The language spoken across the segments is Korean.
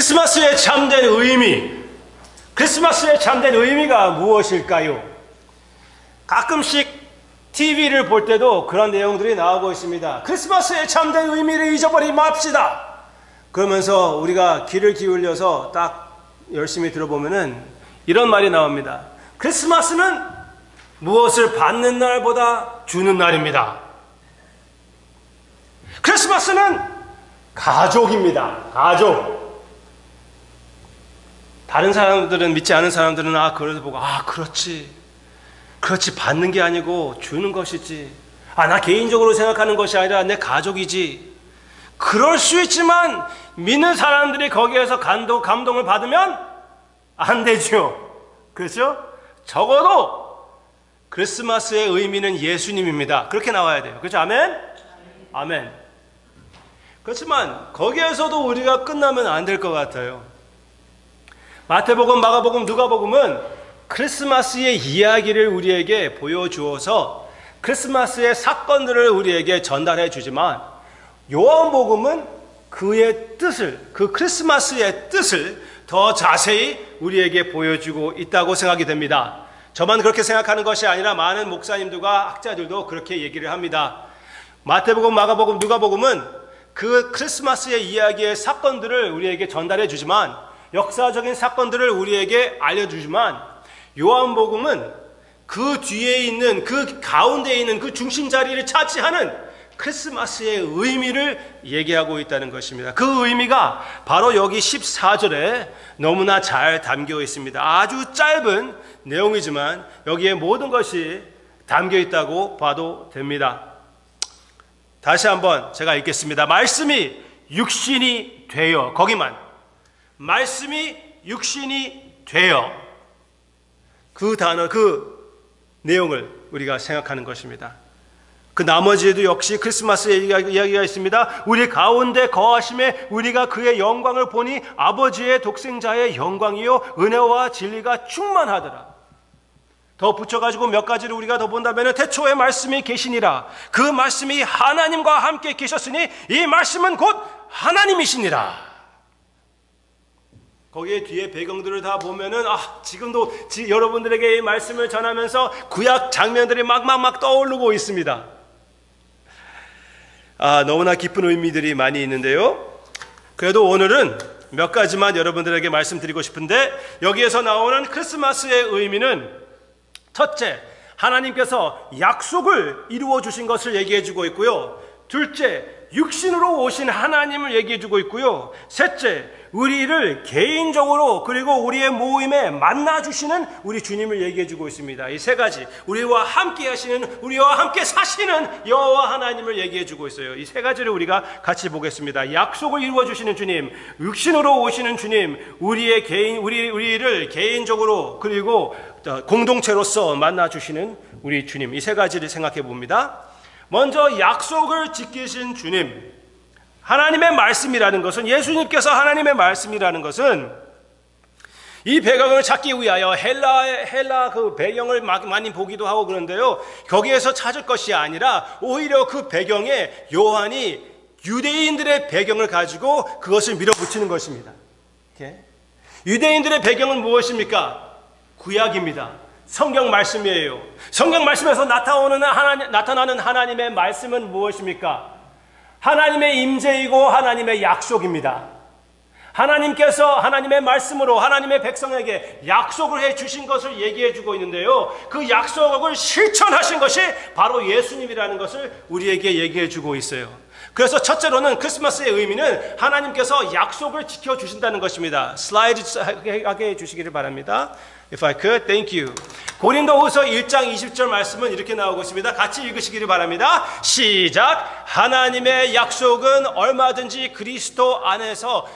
크리스마스의 참된 의미, 크리스마스의 참된 의미가 무엇일까요? 가끔씩 TV를 볼 때도 그런 내용들이 나오고 있습니다. 크리스마스의 참된 의미를 잊어버리지 맙시다. 그러면서 우리가 귀를 기울여서 딱 열심히 들어보면은 이런 말이 나옵니다. 크리스마스는 무엇을 받는 날보다 주는 날입니다. 크리스마스는 가족입니다. 가족. 다른 사람들은, 믿지 않은 사람들은 그걸 보고 그렇지, 받는 게 아니고 주는 것이지. 나 개인적으로 생각하는 것이 아니라 내 가족이지. 그럴 수 있지만 믿는 사람들이 거기에서 감동을 받으면 안 되죠. 그렇죠? 적어도 크리스마스의 의미는 예수님입니다. 그렇게 나와야 돼요. 그렇죠? 아멘? 아멘. 그렇지만 거기에서도 우리가 끝나면 안 될 것 같아요. 마태복음, 마가복음, 누가복음은 크리스마스의 이야기를 우리에게 보여주어서 크리스마스의 사건들을 우리에게 전달해 주지만, 요한복음은 그의 뜻을, 그 크리스마스의 뜻을 더 자세히 우리에게 보여주고 있다고 생각이 됩니다. 저만 그렇게 생각하는 것이 아니라 많은 목사님들과 학자들도 그렇게 얘기를 합니다. 마태복음, 마가복음, 누가복음은 그 크리스마스의 이야기의 사건들을 우리에게 전달해 주지만, 역사적인 사건들을 우리에게 알려주지만, 요한복음은 그 뒤에 있는, 그 가운데에 있는 그 중심 자리를 차지하는 크리스마스의 의미를 얘기하고 있다는 것입니다. 그 의미가 바로 여기 14절에 너무나 잘 담겨 있습니다. 아주 짧은 내용이지만 여기에 모든 것이 담겨 있다고 봐도 됩니다. 다시 한번 제가 읽겠습니다. 말씀이 육신이 되어, 거기만, 말씀이 육신이 되어, 그 단어, 그 내용을 우리가 생각하는 것입니다. 그 나머지에도 역시 크리스마스의 이야기가 있습니다. 우리 가운데 거하심에 우리가 그의 영광을 보니 아버지의 독생자의 영광이요 은혜와 진리가 충만하더라. 더 붙여가지고 몇 가지를 우리가 더 본다면, 태초에 말씀이 계시니라. 그 말씀이 하나님과 함께 계셨으니 이 말씀은 곧 하나님이시니라. 거기에 뒤에 배경들을 다 보면은 지금도 여러분들에게 이 말씀을 전하면서 구약 장면들이 막 떠오르고 있습니다. 너무나 깊은 의미들이 많이 있는데요. 그래도 오늘은 몇 가지만 여러분들에게 말씀드리고 싶은데, 여기에서 나오는 크리스마스의 의미는, 첫째, 하나님께서 약속을 이루어 주신 것을 얘기해 주고 있고요. 둘째, 육신으로 오신 하나님을 얘기해 주고 있고요. 셋째, 우리를 개인적으로 그리고 우리의 모임에 만나주시는 우리 주님을 얘기해 주고 있습니다. 이 세 가지, 우리와 함께 하시는, 우리와 함께 사시는 여호와 하나님을 얘기해 주고 있어요. 이 세 가지를 우리가 같이 보겠습니다. 약속을 이루어 주시는 주님, 육신으로 오시는 주님, 우리를 개인적으로 그리고 공동체로서 만나주시는 우리 주님, 이 세 가지를 생각해 봅니다. 먼저 약속을 지키신 주님, 하나님의 말씀이라는 것은, 예수님께서 하나님의 말씀이라는 것은, 이 배경을 찾기 위하여 헬라 그 배경을 많이 보기도 하고 그런데요, 거기에서 찾을 것이 아니라 오히려 그 배경에 요한이 유대인들의 배경을 가지고 그것을 밀어붙이는 것입니다. 유대인들의 배경은 무엇입니까? 구약입니다. 성경 말씀이에요. 성경 말씀에서 나타나는 하나님의 말씀은 무엇입니까? 하나님의 임재이고 하나님의 약속입니다. 하나님께서 하나님의 말씀으로 하나님의 백성에게 약속을 해주신 것을 얘기해 주고 있는데요, 그 약속을 실천하신 것이 바로 예수님이라는 것을 우리에게 얘기해 주고 있어요. 그래서 첫째로는 크리스마스의 의미는 하나님께서 약속을 지켜주신다는 것입니다. 슬라이드 하게 해주시기를 바랍니다. If I could, thank you. 고린도후서 1장 20절 말씀은 이렇게 나오고 있습니다. 같이 읽으시기를 바랍니다. 시작. 하나님의 약속은 얼마든지 그리스도 안에서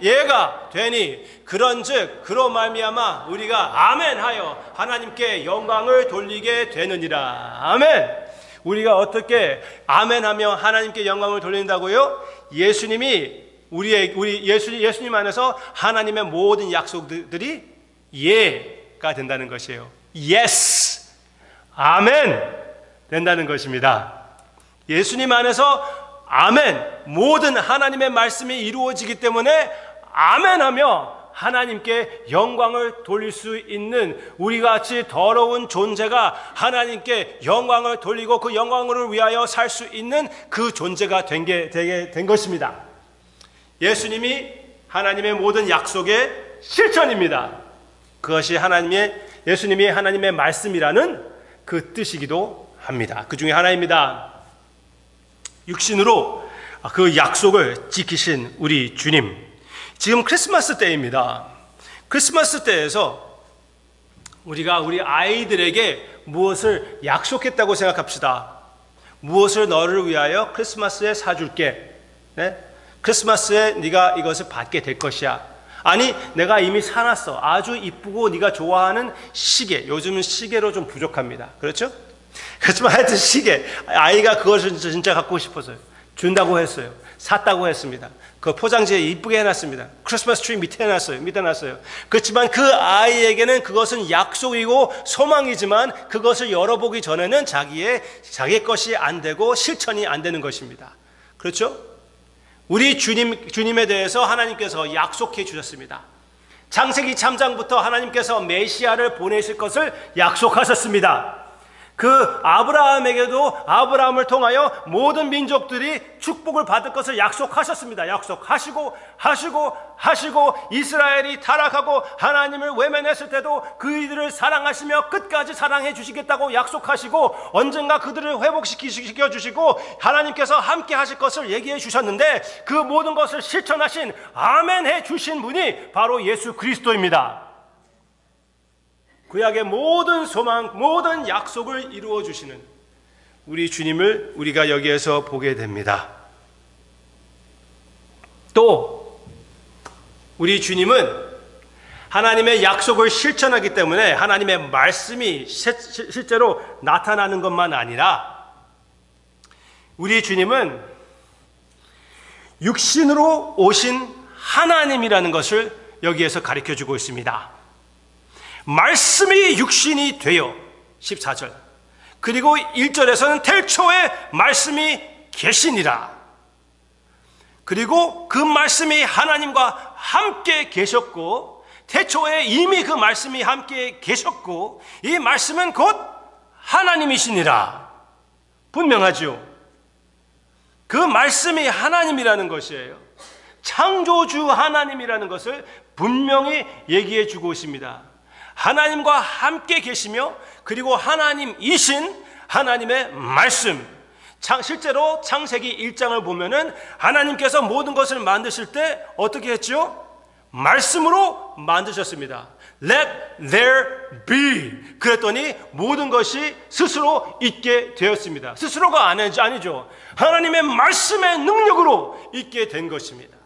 예가 되니 그런즉 그로 말미암아 우리가 아멘하여 하나님께 영광을 돌리게 되느니라. 아멘. 우리가 어떻게 아멘하며 하나님께 영광을 돌린다고요? 예수님이 예수님 안에서 하나님의 모든 약속들이 예가 된다는 것이에요. Yes, 아멘 된다는 것입니다. 예수님 안에서 아멘, 모든 하나님의 말씀이 이루어지기 때문에 아멘하며 하나님께 영광을 돌릴 수 있는 우리가 같이 더러운 존재가 하나님께 영광을 돌리고 그 영광을 위하여 살 수 있는 그 존재가 되게 된 것입니다. 예수님이 하나님의 모든 약속의 실천입니다. 그것이 예수님이 하나님의 말씀이라는 그 뜻이기도 합니다. 그 중에 하나입니다. 육신으로 그 약속을 지키신 우리 주님. 지금 크리스마스 때입니다. 크리스마스 때에서 우리가 우리 아이들에게 무엇을 약속했다고 생각합시다. 무엇을 너를 위하여 크리스마스에 사줄게. 네? 크리스마스에 네가 이것을 받게 될 것이야. 아니, 내가 이미 사놨어. 아주 이쁘고 네가 좋아하는 시계. 요즘은 시계로 좀 부족합니다. 그렇죠? 그렇지만 하여튼 시계. 아이가 그것을 진짜 갖고 싶어서요. 준다고 했어요. 샀다고 했습니다. 그 포장지에 이쁘게 해놨습니다. 크리스마스 트리 밑에 놨어요. 그렇지만 그 아이에게는 그것은 약속이고 소망이지만 그것을 열어보기 전에는 자기 것이 안 되고 실천이 안 되는 것입니다. 그렇죠? 우리 주님에 대해서 하나님께서 약속해 주셨습니다. 창세기 3장부터 하나님께서 메시아를 보내실 것을 약속하셨습니다. 그 아브라함에게도 아브라함을 통하여 모든 민족들이 축복을 받을 것을 약속하셨습니다. 약속하시고 이스라엘이 타락하고 하나님을 외면했을 때도 그이들을 사랑하시며 끝까지 사랑해 주시겠다고 약속하시고 언젠가 그들을 회복시켜 주시고 하나님께서 함께 하실 것을 얘기해 주셨는데 그 모든 것을 실천하신 아멘해 주신 분이 바로 예수 그리스도입니다. 구약의 모든 소망, 모든 약속을 이루어 주시는 우리 주님을 우리가 여기에서 보게 됩니다. 또 우리 주님은 하나님의 약속을 실천하기 때문에 하나님의 말씀이 실제로 나타나는 것만 아니라 우리 주님은 육신으로 오신 하나님이라는 것을 여기에서 가르쳐주고 있습니다. 말씀이 육신이 되어 14절 그리고 1절에서는 태초에 말씀이 계시니라. 그리고 그 말씀이 하나님과 함께 계셨고 태초에 이미 그 말씀이 함께 계셨고 이 말씀은 곧 하나님이시니라. 분명하죠. 그 말씀이 하나님이라는 것이에요. 창조주 하나님이라는 것을 분명히 얘기해 주고 있습니다. 하나님과 함께 계시며 그리고 하나님이신 하나님의 말씀. 실제로 창세기 1장을 보면은 하나님께서 모든 것을 만드실 때 어떻게 했죠? 말씀으로 만드셨습니다. Let there be. 그랬더니 모든 것이 스스로 있게 되었습니다. 스스로가 아니죠. 하나님의 말씀의 능력으로 있게 된 것입니다.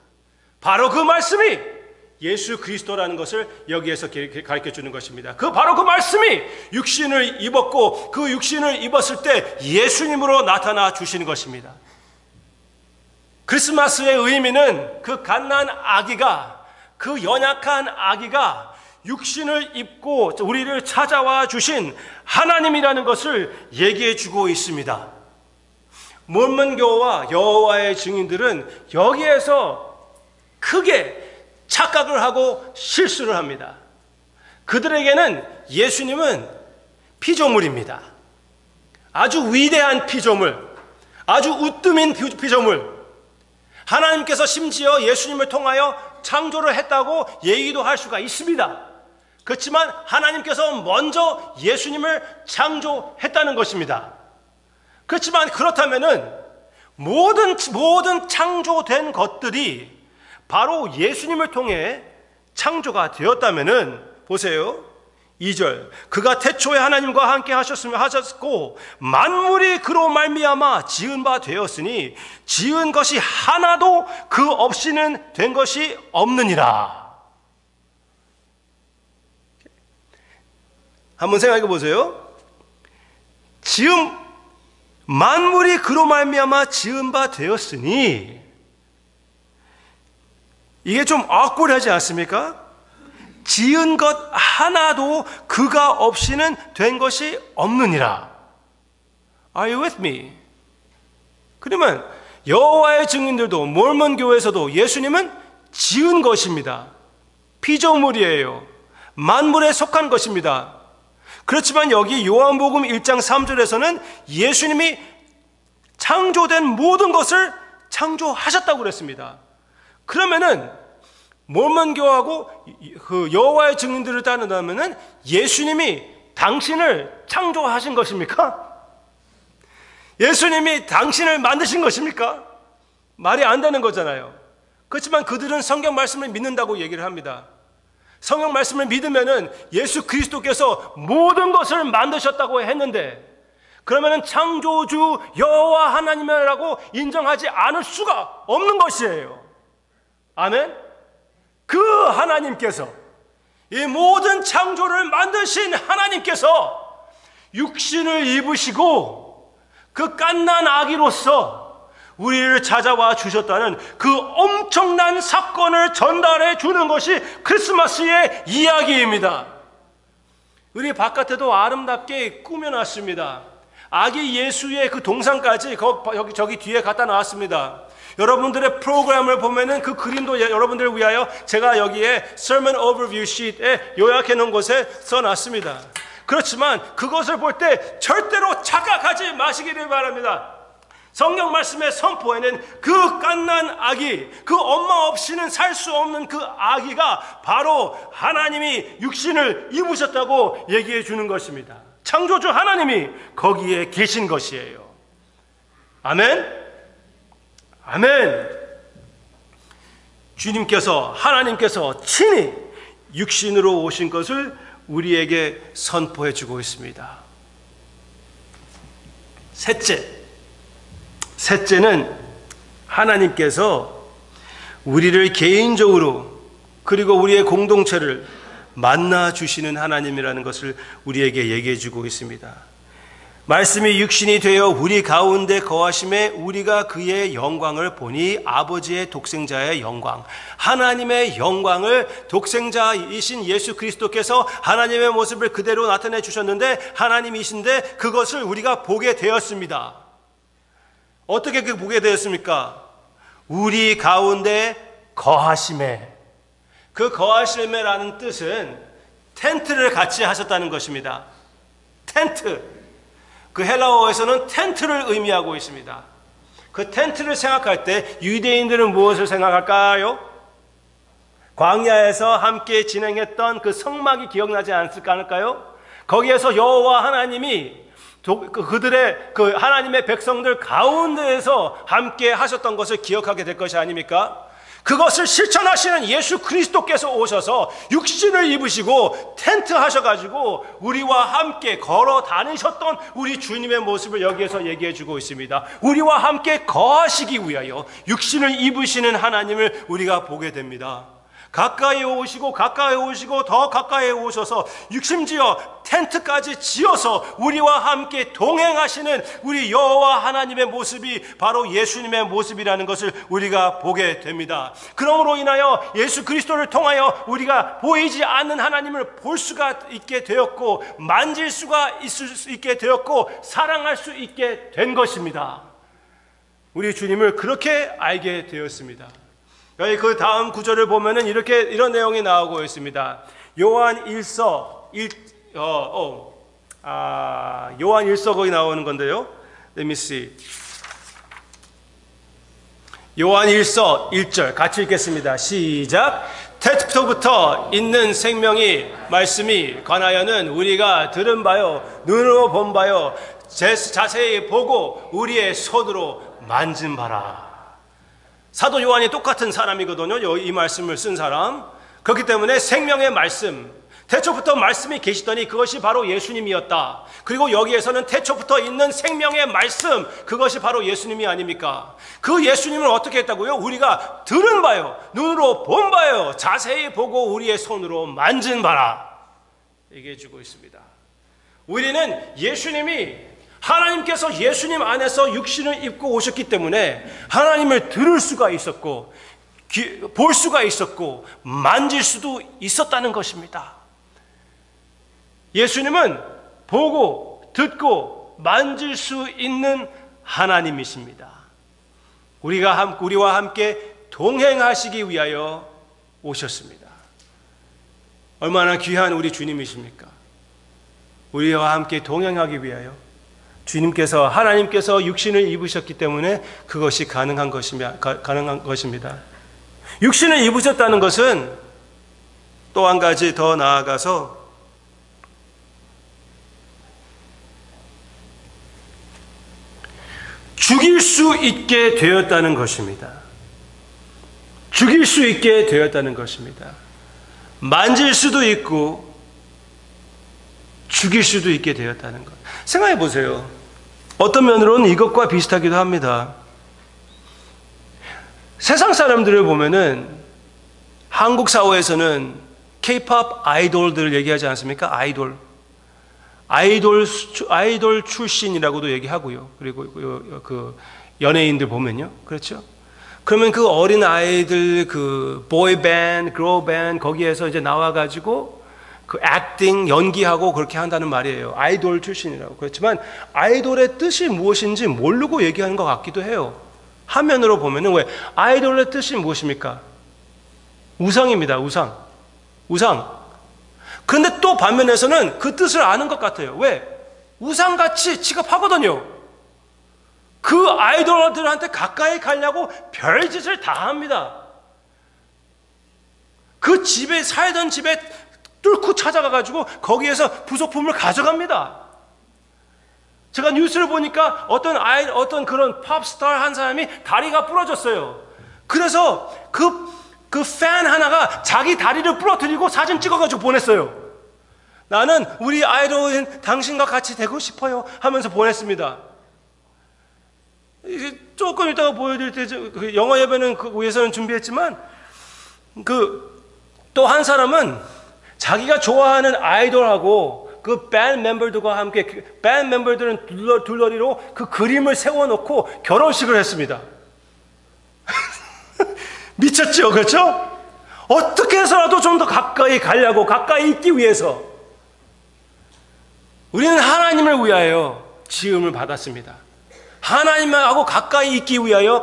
바로 그 말씀이 예수 그리스도라는 것을 여기에서 가르쳐 주는 것입니다. 바로 그 말씀이 육신을 입었고 그 육신을 입었을 때 예수님으로 나타나 주시는 것입니다. 크리스마스의 의미는 그 갓난 아기가 그 연약한 아기가 육신을 입고 우리를 찾아와 주신 하나님이라는 것을 얘기해 주고 있습니다. 몰몬교와 여호와의 증인들은 여기에서 크게 착각을 하고 실수를 합니다. 그들에게는 예수님은 피조물입니다. 아주 위대한 피조물, 아주 우뜸인 피조물. 하나님께서 심지어 예수님을 통하여 창조를 했다고 얘기도 할 수가 있습니다. 그렇지만 하나님께서 먼저 예수님을 창조했다는 것입니다. 그렇지만 그렇다면은 모든 창조된 것들이 바로 예수님을 통해 창조가 되었다면은 보세요. 2절 그가 태초에 하나님과 함께 하셨고 만물이 그로 말미암아 지은 바 되었으니 지은 것이 하나도 그 없이는 된 것이 없느니라. 한번 생각해 보세요. 만물이 그로 말미암아 지은 바 되었으니 이게 좀 awkward하지 않습니까? 지은 것 하나도 그가 없이는 된 것이 없느니라. Are you with me? 그러면 여호와의 증인들도 몰몬 교회에서도 예수님은 지은 것입니다. 피조물이에요. 만물에 속한 것입니다. 그렇지만 여기 요한복음 1장 3절에서는 예수님이 창조된 모든 것을 창조하셨다고 그랬습니다. 그러면은 몰몬교하고 그 여호와의 증인들을 따른다면은 예수님이 당신을 창조하신 것입니까? 예수님이 당신을 만드신 것입니까? 말이 안 되는 거잖아요. 그렇지만 그들은 성경 말씀을 믿는다고 얘기를 합니다. 성경 말씀을 믿으면은 예수 그리스도께서 모든 것을 만드셨다고 했는데, 그러면은 창조주 여호와 하나님이라고 인정하지 않을 수가 없는 것이에요. 아멘? 그 하나님께서, 이 모든 창조를 만드신 하나님께서 육신을 입으시고 그 갓난 아기로서 우리를 찾아와 주셨다는 그 엄청난 사건을 전달해 주는 것이 크리스마스의 이야기입니다. 우리 바깥에도 아름답게 꾸며놨습니다. 아기 예수의 그 동상까지 저기 뒤에 갖다 놨습니다. 여러분들의 프로그램을 보면은 그 그림도 여러분들을 위하여 제가 여기에 Sermon Overview Sheet에 요약해 놓은 곳에 써놨습니다. 그렇지만 그것을 볼 때 절대로 착각하지 마시기를 바랍니다. 성경 말씀의 선포에는 그 갓난 아기, 그 엄마 없이는 살 수 없는 그 아기가 바로 하나님이 육신을 입으셨다고 얘기해 주는 것입니다. 창조주 하나님이 거기에 계신 것이에요. 아멘? 아멘. 주님께서, 하나님께서 친히 육신으로 오신 것을 우리에게 선포해 주고 있습니다. 셋째는 하나님께서 우리를 개인적으로 그리고 우리의 공동체를 만나 주시는 하나님이라는 것을 우리에게 얘기해 주고 있습니다. 말씀이 육신이 되어 우리 가운데 거하심에 우리가 그의 영광을 보니 아버지의 독생자의 영광, 하나님의 영광을 독생자이신 예수 그리스도께서 하나님의 모습을 그대로 나타내 주셨는데 하나님이신데 그것을 우리가 보게 되었습니다. 어떻게 보게 되었습니까? 우리 가운데 거하심에. 그 거하심에라는 뜻은 텐트를 같이 하셨다는 것입니다. 텐트. 그 헬라어에서는 텐트를 의미하고 있습니다. 그 텐트를 생각할 때 유대인들은 무엇을 생각할까요? 광야에서 함께 진행했던 그 성막이 기억나지 않을까요? 거기에서 여호와 하나님이 그들의 그 하나님의 백성들 가운데에서 함께 하셨던 것을 기억하게 될 것이 아닙니까? 그것을 실천하시는 예수 그리스도께서 오셔서 육신을 입으시고 텐트 하셔가지고 우리와 함께 걸어 다니셨던 우리 주님의 모습을 여기에서 얘기해 주고 있습니다. 우리와 함께 거하시기 위하여 육신을 입으시는 하나님을 우리가 보게 됩니다. 가까이 오시고 더 가까이 오셔서 심지어 텐트까지 지어서 우리와 함께 동행하시는 우리 여호와 하나님의 모습이 바로 예수님의 모습이라는 것을 우리가 보게 됩니다. 그러므로 인하여 예수 그리스도를 통하여 우리가 보이지 않는 하나님을 볼 수가 있게 되었고 만질 수가 있게 되었고 사랑할 수 있게 된 것입니다. 우리 주님을 그렇게 알게 되었습니다. 여기 그 다음 구절을 보면은 이런 내용이 나오고 있습니다. 요한 1서 거기 나오는 건데요. Let me see. 요한 1서 1절 같이 읽겠습니다. 시작. 태초부터 있는 생명이 말씀이 관하여는 우리가 들은 바요 눈으로 본 바요 자세히 보고 우리의 손으로 만진 바라. 사도 요한이 똑같은 사람이거든요. 이 말씀을 쓴 사람. 그렇기 때문에 생명의 말씀, 태초부터 말씀이 계시더니 그것이 바로 예수님이었다. 그리고 여기에서는 태초부터 있는 생명의 말씀, 그것이 바로 예수님이 아닙니까? 그 예수님을 어떻게 했다고요? 우리가 들은 바요, 눈으로 본 바요, 자세히 보고 우리의 손으로 만진 바라. 얘기해 주고 있습니다. 우리는 예수님이 하나님께서 예수님 안에서 육신을 입고 오셨기 때문에 하나님을 들을 수가 있었고 볼 수가 있었고 만질 수도 있었다는 것입니다. 예수님은 보고 듣고 만질 수 있는 하나님이십니다. 우리와 함께 동행하시기 위하여 오셨습니다. 얼마나 귀한 우리 주님이십니까? 우리와 함께 동행하기 위하여 주님께서, 하나님께서 육신을 입으셨기 때문에 그것이 가능한 것입니다. 육신을 입으셨다는 것은 또 한 가지 더 나아가서 죽일 수 있게 되었다는 것입니다. 죽일 수 있게 되었다는 것입니다. 만질 수도 있고 죽일 수도 있게 되었다는 것. 생각해 보세요. 어떤 면으로는 이것과 비슷하기도 합니다. 세상 사람들을 보면은 한국 사회에서는 K-pop 아이돌들을 얘기하지 않습니까? 아이돌 출신이라고도 얘기하고요. 그리고 그 연예인들 보면요. 그렇죠? 그러면 그 어린 아이들 그 보이밴드, girl밴드 거기에서 이제 나와가지고 그 액팅, 연기하고 그렇게 한다는 말이에요. 아이돌 출신이라고. 그렇지만 아이돌의 뜻이 무엇인지 모르고 얘기하는 것 같기도 해요. 화면으로 보면은 왜 아이돌의 뜻이 무엇입니까? 우상입니다. 우상. 그런데 또 반면에서는 그 뜻을 아는 것 같아요. 왜? 우상같이 취급하거든요. 그 아이돌들한테 가까이 가려고 별짓을 다 합니다. 그 집에 살던 집에 뚫고 찾아가가지고 거기에서 부속품을 가져갑니다. 제가 뉴스를 보니까 어떤 그런 팝스타 한 사람이 다리가 부러졌어요. 그래서 그 팬 하나가 자기 다리를 부러뜨리고 사진 찍어가지고 보냈어요. 나는 우리 아이돌인 당신과 같이 되고 싶어요 하면서 보냈습니다. 조금 이따가 보여드릴 때 영어 예배는 그 위해서는 준비했지만 또 한 사람은 자기가 좋아하는 아이돌하고 그 밴드 멤버들과 함께 밴드 멤버들은 둘러리로 그 그림을 세워놓고 결혼식을 했습니다. 미쳤죠, 그렇죠? 어떻게 해서라도 좀 더 가까이 가려고, 가까이 있기 위해서 우리는 하나님을 위하여 지음을 받았습니다. 하나님하고 가까이 있기 위하여,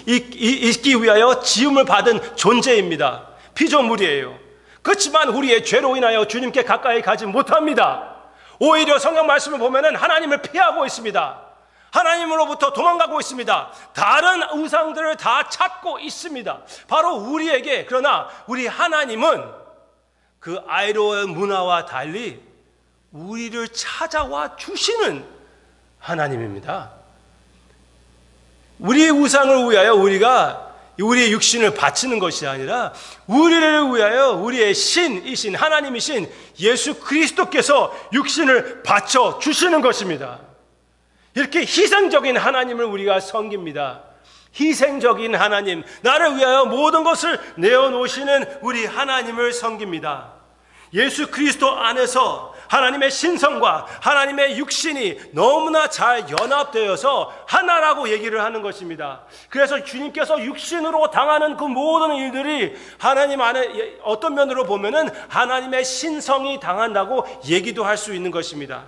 있기 위하여 지음을 받은 존재입니다. 피조물이에요. 그렇지만 우리의 죄로 인하여 주님께 가까이 가지 못합니다. 오히려 성경 말씀을 보면은 하나님을 피하고 있습니다. 하나님으로부터 도망가고 있습니다. 다른 우상들을 다 찾고 있습니다. 바로 우리에게, 그러나 우리 하나님은 그 아이돌 문화와 달리 우리를 찾아와 주시는 하나님입니다. 우리의 우상을 위하여 우리가 우리의 육신을 바치는 것이 아니라 우리를 위하여 우리의 신이신 하나님이신 예수 그리스도께서 육신을 바쳐 주시는 것입니다. 이렇게 희생적인 하나님을 우리가 섬깁니다. 희생적인 하나님, 나를 위하여 모든 것을 내어놓으시는 우리 하나님을 섬깁니다. 예수 그리스도 안에서 하나님의 신성과 하나님의 육신이 너무나 잘 연합되어서 하나라고 얘기를 하는 것입니다. 그래서 주님께서 육신으로 당하는 그 모든 일들이 하나님 안에 어떤 면으로 보면은 하나님의 신성이 당한다고 얘기도 할 수 있는 것입니다.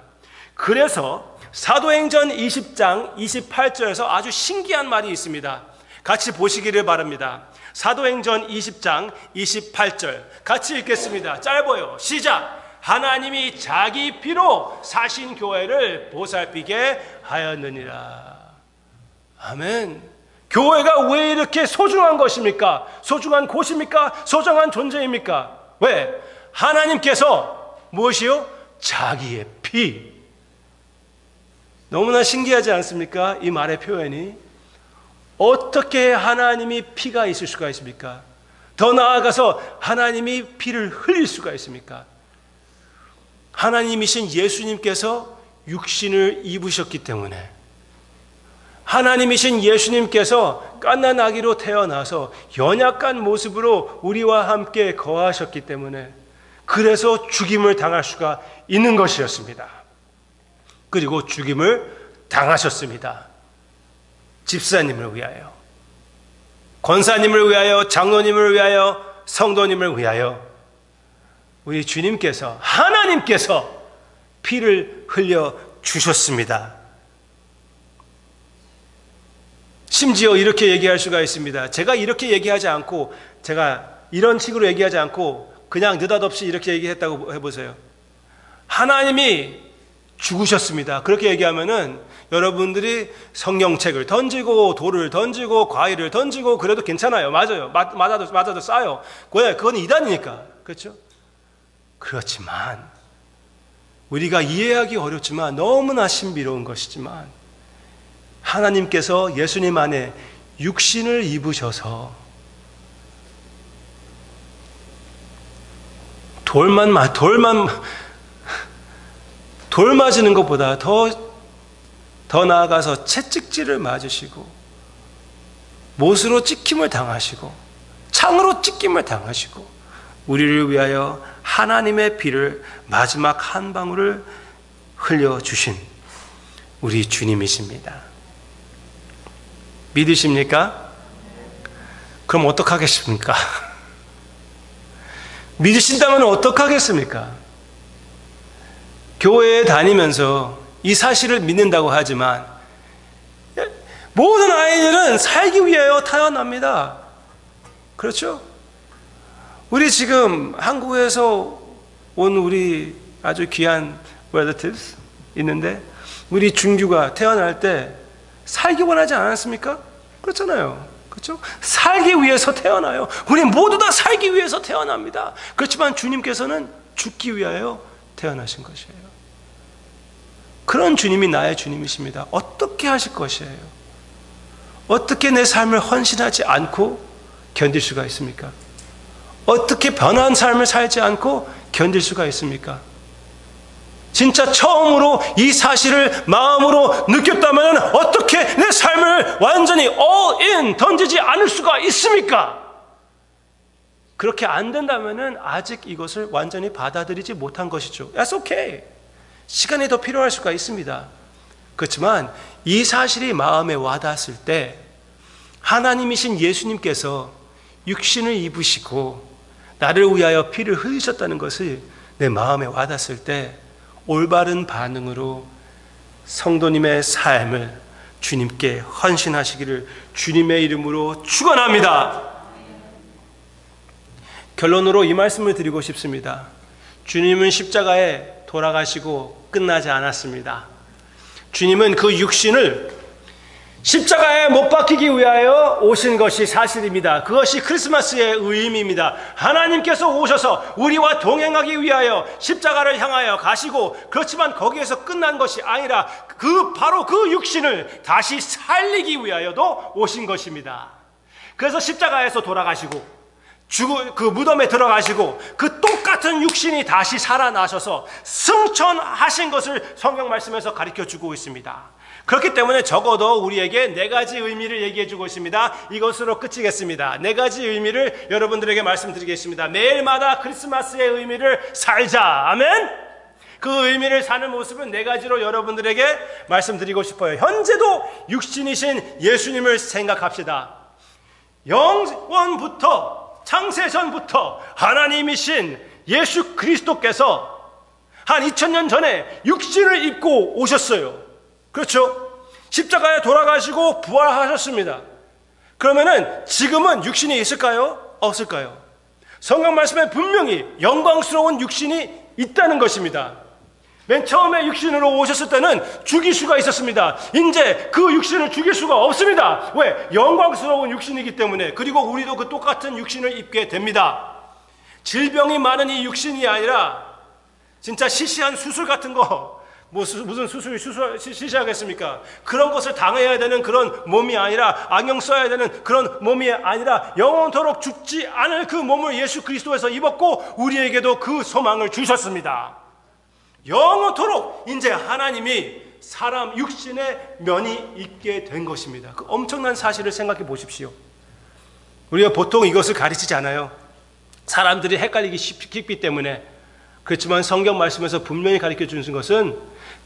그래서 사도행전 20장 28절에서 아주 신기한 말이 있습니다. 같이 보시기를 바랍니다. 사도행전 20장 28절 같이 읽겠습니다. 짧아요. 시작. 하나님이 자기 피로 사신 교회를 보살피게 하였느니라. 아멘. 교회가 왜 이렇게 소중한 것입니까? 소중한 곳입니까? 소중한 존재입니까? 왜? 하나님께서 무엇이요? 자기의 피. 너무나 신기하지 않습니까? 이 말의 표현이. 어떻게 하나님이 피가 있을 수가 있습니까? 더 나아가서 하나님이 피를 흘릴 수가 있습니까? 하나님이신 예수님께서 육신을 입으셨기 때문에, 하나님이신 예수님께서 갓난 아기로 태어나서 연약한 모습으로 우리와 함께 거하셨기 때문에, 그래서 죽임을 당할 수가 있는 것이었습니다. 그리고 죽임을 당하셨습니다. 집사님을 위하여, 권사님을 위하여, 장로님을 위하여, 성도님을 위하여 우리 주님께서, 하나님께서 피를 흘려 주셨습니다. 심지어 이렇게 얘기할 수가 있습니다. 제가 이렇게 얘기하지 않고, 제가 이런 식으로 얘기하지 않고 그냥 느닷없이 이렇게 얘기했다고 해보세요. 하나님이 죽으셨습니다. 그렇게 얘기하면은 여러분들이 성경책을 던지고 돌을 던지고 과일을 던지고 그래도 괜찮아요. 맞아요. 맞아도 싸요. 왜? 그건 이단이니까. 그렇죠? 그렇지만 우리가 이해하기 어렵지만 너무나 신비로운 것이지만 하나님께서 예수님 안에 육신을 입으셔서 돌 맞는 것보다 더 나아가서 채찍질을 맞으시고 못으로 찍힘을 당하시고 창으로 찍힘을 당하시고 우리를 위하여 하나님의 피를 마지막 한 방울을 흘려주신 우리 주님이십니다. 믿으십니까? 그럼 어떡하겠습니까? 믿으신다면 어떡하겠습니까? 교회에 다니면서 이 사실을 믿는다고 하지만 모든 아이들은 살기 위하여 태어납니다. 그렇죠? 우리 지금 한국에서 온 우리 아주 귀한 relatives 있는데 우리 준규가 태어날 때 살기 원하지 않았습니까? 그렇잖아요. 그렇죠? 살기 위해서 태어나요. 우리 모두 다 살기 위해서 태어납니다. 그렇지만 주님께서는 죽기 위하여 태어나신 것이에요. 그런 주님이 나의 주님이십니다. 어떻게 하실 것이에요? 어떻게 내 삶을 헌신하지 않고 견딜 수가 있습니까? 어떻게 변한 삶을 살지 않고 견딜 수가 있습니까? 진짜 처음으로 이 사실을 마음으로 느꼈다면 어떻게 내 삶을 완전히 all in 던지지 않을 수가 있습니까? 그렇게 안 된다면 아직 이것을 완전히 받아들이지 못한 것이죠. That's okay. 시간이 더 필요할 수가 있습니다. 그렇지만 이 사실이 마음에 와닿았을 때 하나님이신 예수님께서 육신을 입으시고 나를 위하여 피를 흘리셨다는 것을 내 마음에 와닿았을 때 올바른 반응으로 성도님의 삶을 주님께 헌신하시기를 주님의 이름으로 축원합니다. 결론으로 이 말씀을 드리고 싶습니다. 주님은 십자가에 돌아가시고 끝나지 않았습니다. 주님은 그 육신을 십자가에 못 박히기 위하여 오신 것이 사실입니다. 그것이 크리스마스의 의미입니다. 하나님께서 오셔서 우리와 동행하기 위하여 십자가를 향하여 가시고, 그렇지만 거기에서 끝난 것이 아니라 바로 그 육신을 다시 살리기 위하여도 오신 것입니다. 그래서 십자가에서 돌아가시고 그 무덤에 들어가시고 그 똑같은 육신이 다시 살아나셔서 승천하신 것을 성경 말씀에서 가르쳐주고 있습니다. 그렇기 때문에 적어도 우리에게 네 가지 의미를 얘기해주고 있습니다. 이것으로 끝이겠습니다. 네 가지 의미를 여러분들에게 말씀드리겠습니다. 매일마다 크리스마스의 의미를 살자. 아멘? 그 의미를 사는 모습은 네 가지로 여러분들에게 말씀드리고 싶어요. 현재도 육신이신 예수님을 생각합시다. 영원부터 창세전부터 하나님이신 예수 그리스도께서 한 2000년 전에 육신을 입고 오셨어요. 그렇죠? 십자가에 돌아가시고 부활하셨습니다. 그러면은 지금은 육신이 있을까요? 없을까요? 성경 말씀에 분명히 영광스러운 육신이 있다는 것입니다. 맨 처음에 육신으로 오셨을 때는 죽일 수가 있었습니다. 이제 그 육신을 죽일 수가 없습니다. 왜? 영광스러운 육신이기 때문에. 그리고 우리도 그 똑같은 육신을 입게 됩니다. 질병이 많은 이 육신이 아니라 진짜 시시한 수술 같은 거, 무슨 수술이 시시하겠습니까? 그런 것을 당해야 되는 그런 몸이 아니라, 안경 써야 되는 그런 몸이 아니라 영원토록 죽지 않을 그 몸을 예수 그리스도에서 입었고 우리에게도 그 소망을 주셨습니다. 영원토록 이제 하나님이 사람 육신의 면이 있게 된 것입니다. 그 엄청난 사실을 생각해 보십시오. 우리가 보통 이것을 가르치지 않아요. 사람들이 헷갈리기 쉽기 때문에. 그렇지만 성경 말씀에서 분명히 가르쳐 주는 것은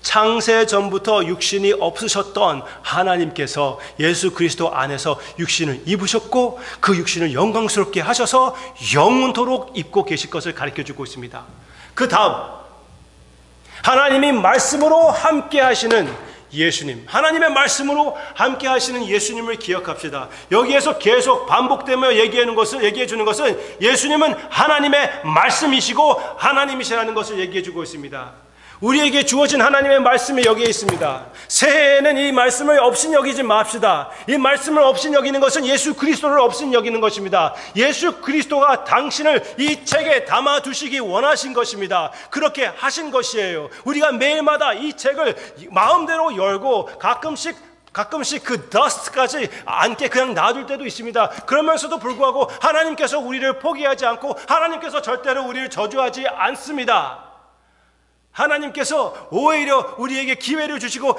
창세 전부터 육신이 없으셨던 하나님께서 예수 그리스도 안에서 육신을 입으셨고 그 육신을 영광스럽게 하셔서 영원토록 입고 계실 것을 가르쳐 주고 있습니다. 그 다음 하나님이 말씀으로 함께 하시는 예수님, 하나님의 말씀으로 함께 하시는 예수님을 기억합시다. 여기에서 계속 반복되며 얘기해 주는 것은 예수님은 하나님의 말씀이시고 하나님이시라는 것을 얘기해 주고 있습니다. 우리에게 주어진 하나님의 말씀이 여기에 있습니다. 새해에는 이 말씀을 없인 여기지 맙시다. 이 말씀을 없인 여기는 것은 예수 그리스도를 없인 여기는 것입니다. 예수 그리스도가 당신을 이 책에 담아 두시기 원하신 것입니다. 그렇게 하신 것이에요. 우리가 매일마다 이 책을 마음대로 열고 가끔씩 그 더스트까지 안게 그냥 놔둘 때도 있습니다. 그러면서도 불구하고 하나님께서 우리를 포기하지 않고 하나님께서 절대로 우리를 저주하지 않습니다. 하나님께서 오히려 우리에게 기회를 주시고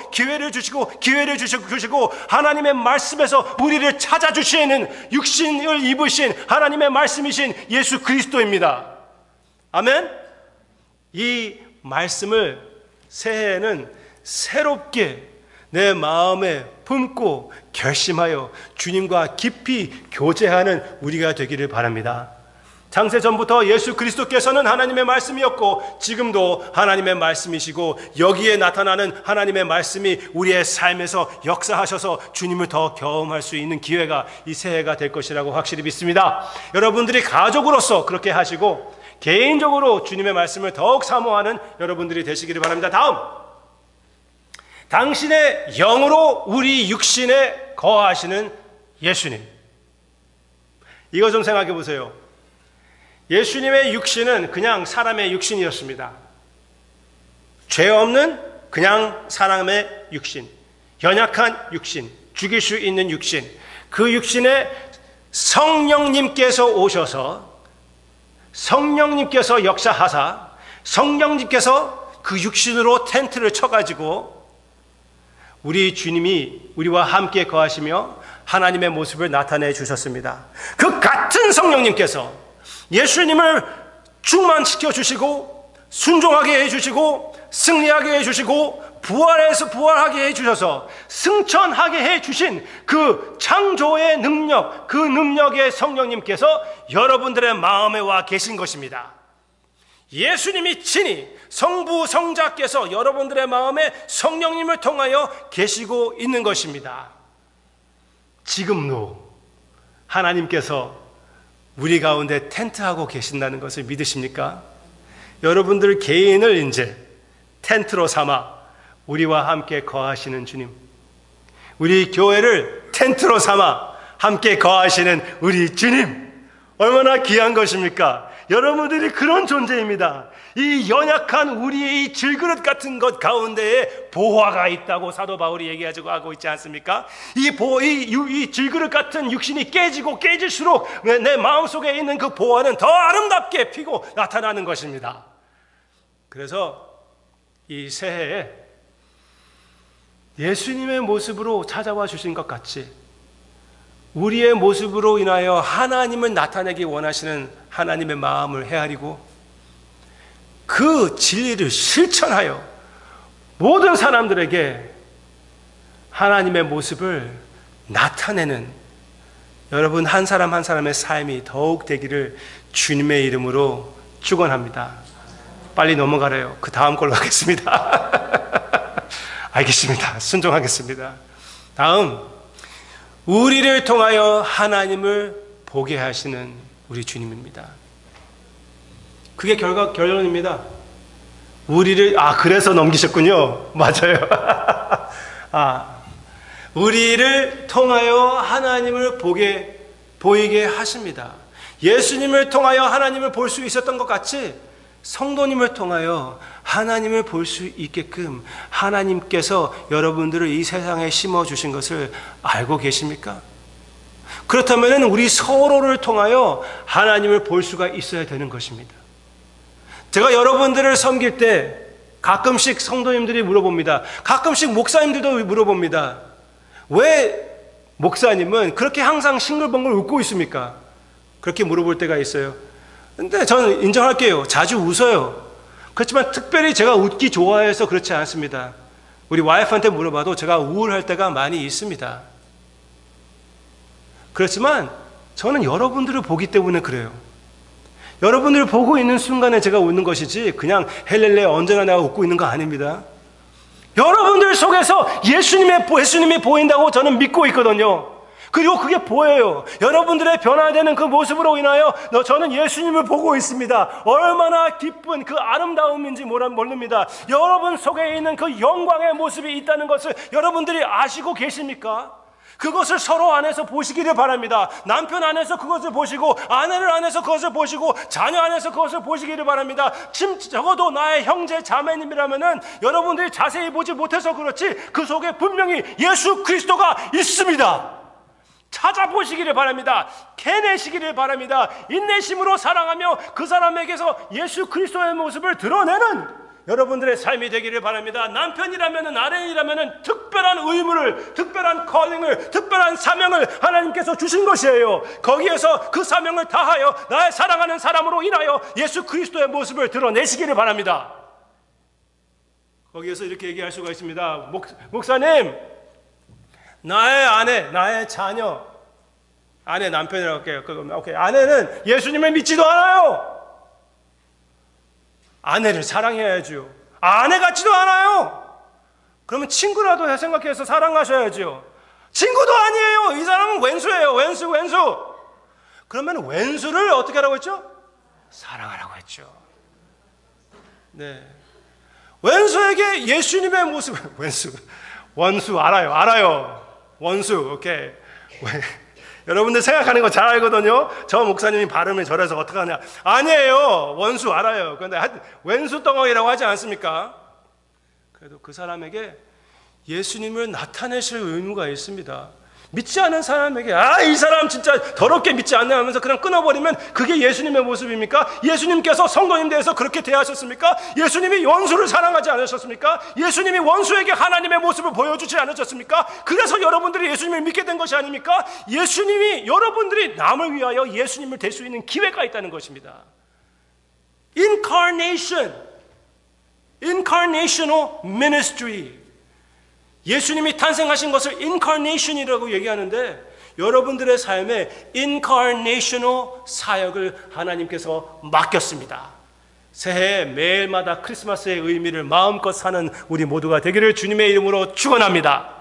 하나님의 말씀에서 우리를 찾아주시는 육신을 입으신 하나님의 말씀이신 예수 그리스도입니다. 아멘. 이 말씀을 새해에는 새롭게 내 마음에 품고 결심하여 주님과 깊이 교제하는 우리가 되기를 바랍니다. 창세전부터 예수 그리스도께서는 하나님의 말씀이었고 지금도 하나님의 말씀이시고 여기에 나타나는 하나님의 말씀이 우리의 삶에서 역사하셔서 주님을 더 경험할 수 있는 기회가 이 새해가 될 것이라고 확실히 믿습니다. 여러분들이 가족으로서 그렇게 하시고 개인적으로 주님의 말씀을 더욱 사모하는 여러분들이 되시기를 바랍니다. 다음, 당신의 영으로 우리 육신에 거하시는 예수님. 이거 좀 생각해 보세요. 예수님의 육신은 그냥 사람의 육신이었습니다. 죄 없는 그냥 사람의 육신, 연약한 육신, 죽일 수 있는 육신, 그 육신에 성령님께서 오셔서 성령님께서 역사하사 성령님께서 그 육신으로 텐트를 쳐가지고 우리 주님이 우리와 함께 거하시며 하나님의 모습을 나타내 주셨습니다. 그 같은 성령님께서 예수님을 충만시켜 주시고 순종하게 해주시고 승리하게 해주시고 부활하게 해주셔서 승천하게 해주신 그 창조의 능력, 그 능력의 성령님께서 여러분들의 마음에 와 계신 것입니다. 예수님이 친히 성부 성자께서 여러분들의 마음에 성령님을 통하여 계시고 있는 것입니다. 지금도 하나님께서 우리 가운데 텐트하고 계신다는 것을 믿으십니까? 여러분들 개인을 이제 텐트로 삼아 우리와 함께 거하시는 주님, 우리 교회를 텐트로 삼아 함께 거하시는 우리 주님, 얼마나 귀한 것입니까? 여러분들이 그런 존재입니다. 이 연약한 우리의 이 질그릇 같은 것 가운데에 보화가 있다고 사도 바울이 얘기하고 있지 않습니까? 이 질그릇 같은 육신이 깨질수록 내 마음속에 있는 그 보화는 더 아름답게 피고 나타나는 것입니다. 그래서 이 새해에 예수님의 모습으로 찾아와 주신 것 같이 우리의 모습으로 인하여 하나님을 나타내기 원하시는 하나님의 마음을 헤아리고 그 진리를 실천하여 모든 사람들에게 하나님의 모습을 나타내는 여러분 한 사람 한 사람의 삶이 더욱 되기를 주님의 이름으로 축원합니다. 빨리 넘어가래요. 그 다음 걸로 하겠습니다. 알겠습니다. 순종하겠습니다. 다음, 우리를 통하여 하나님을 보게 하시는 우리 주님입니다. 그게 결론입니다. 그래서 넘기셨군요. 맞아요. 우리를 통하여 하나님을 보이게 하십니다. 예수님을 통하여 하나님을 볼 수 있었던 것 같이 성도님을 통하여 하나님을 볼 수 있게끔 하나님께서 여러분들을 이 세상에 심어주신 것을 알고 계십니까? 그렇다면 우리 서로를 통하여 하나님을 볼 수가 있어야 되는 것입니다. 제가 여러분들을 섬길 때 가끔씩 성도님들이 물어봅니다. 가끔씩 목사님들도 물어봅니다. 왜 목사님은 그렇게 항상 싱글벙글 웃고 있습니까? 그렇게 물어볼 때가 있어요. 근데 저는 인정할게요. 자주 웃어요. 그렇지만 특별히 제가 웃기 좋아해서 그렇지 않습니다. 우리 와이프한테 물어봐도 제가 우울할 때가 많이 있습니다. 그렇지만 저는 여러분들을 보기 때문에 그래요. 여러분들을 보고 있는 순간에 제가 웃는 것이지 그냥 헬렐레 언제나 내가 웃고 있는 거 아닙니다. 여러분들 속에서 예수님이 보인다고 저는 믿고 있거든요. 그리고 그게 보여요. 여러분들의 변화되는 그 모습으로 인하여 저는 예수님을 보고 있습니다. 얼마나 기쁜 그 아름다움인지 모릅니다. 여러분 속에 있는 그 영광의 모습이 있다는 것을 여러분들이 아시고 계십니까? 그것을 서로 안에서 보시기를 바랍니다. 남편 안에서 그것을 보시고, 아내를 안에서 그것을 보시고, 자녀 안에서 그것을 보시기를 바랍니다. 적어도 나의 형제 자매님이라면은 여러분들이 자세히 보지 못해서 그렇지 그 속에 분명히 예수 그리스도가 있습니다. 찾아보시기를 바랍니다. 캐내시기를 바랍니다. 인내심으로 사랑하며 그 사람에게서 예수 그리스도의 모습을 드러내는 여러분들의 삶이 되기를 바랍니다. 남편이라면 아내이라면 특별한 의무를, 특별한 컬링을, 특별한 사명을 하나님께서 주신 것이에요. 거기에서 그 사명을 다하여 나의 사랑하는 사람으로 인하여 예수 그리스도의 모습을 드러내시기를 바랍니다. 거기에서 이렇게 얘기할 수가 있습니다. 목사님, 나의 아내, 나의 자녀, 아내 남편이라고 할게요. 오케이. 아내는 예수님을 믿지도 않아요. 아내를 사랑해야죠. 아내 같지도 않아요. 그러면 친구라도 생각해서 사랑하셔야죠. 친구도 아니에요. 이 사람은 왼수예요. 왼수. 그러면 왼수를 어떻게 하라고 했죠? 사랑하라고 했죠. 네. 왼수에게 예수님의 모습, 원수 알아요. 원수, 오케이. 여러분들 생각하는 거 잘 알거든요. 저 목사님이 발음을 저래서 어떡하냐. 아니에요. 원수 알아요. 그런데 왼수 덩어리라고 하지 않습니까? 그래도 그 사람에게 예수님을 나타내실 의무가 있습니다. 믿지 않은 사람에게 이 사람 진짜 더럽게 믿지 않네 하면서 그냥 끊어버리면 그게 예수님의 모습입니까? 예수님께서 성도님 대해서 그렇게 대하셨습니까? 예수님이 원수를 사랑하지 않으셨습니까? 예수님이 원수에게 하나님의 모습을 보여주지 않으셨습니까? 그래서 여러분들이 예수님을 믿게 된 것이 아닙니까? 예수님이 여러분들이 남을 위하여 예수님을 될 수 있는 기회가 있다는 것입니다. Incarnational ministry. 예수님이 탄생하신 것을 incarnation이라고 얘기하는데 여러분들의 삶에 incarnational 사역을 하나님께서 맡겼습니다. 새해 매일마다 크리스마스의 의미를 마음껏 사는 우리 모두가 되기를 주님의 이름으로 축원합니다.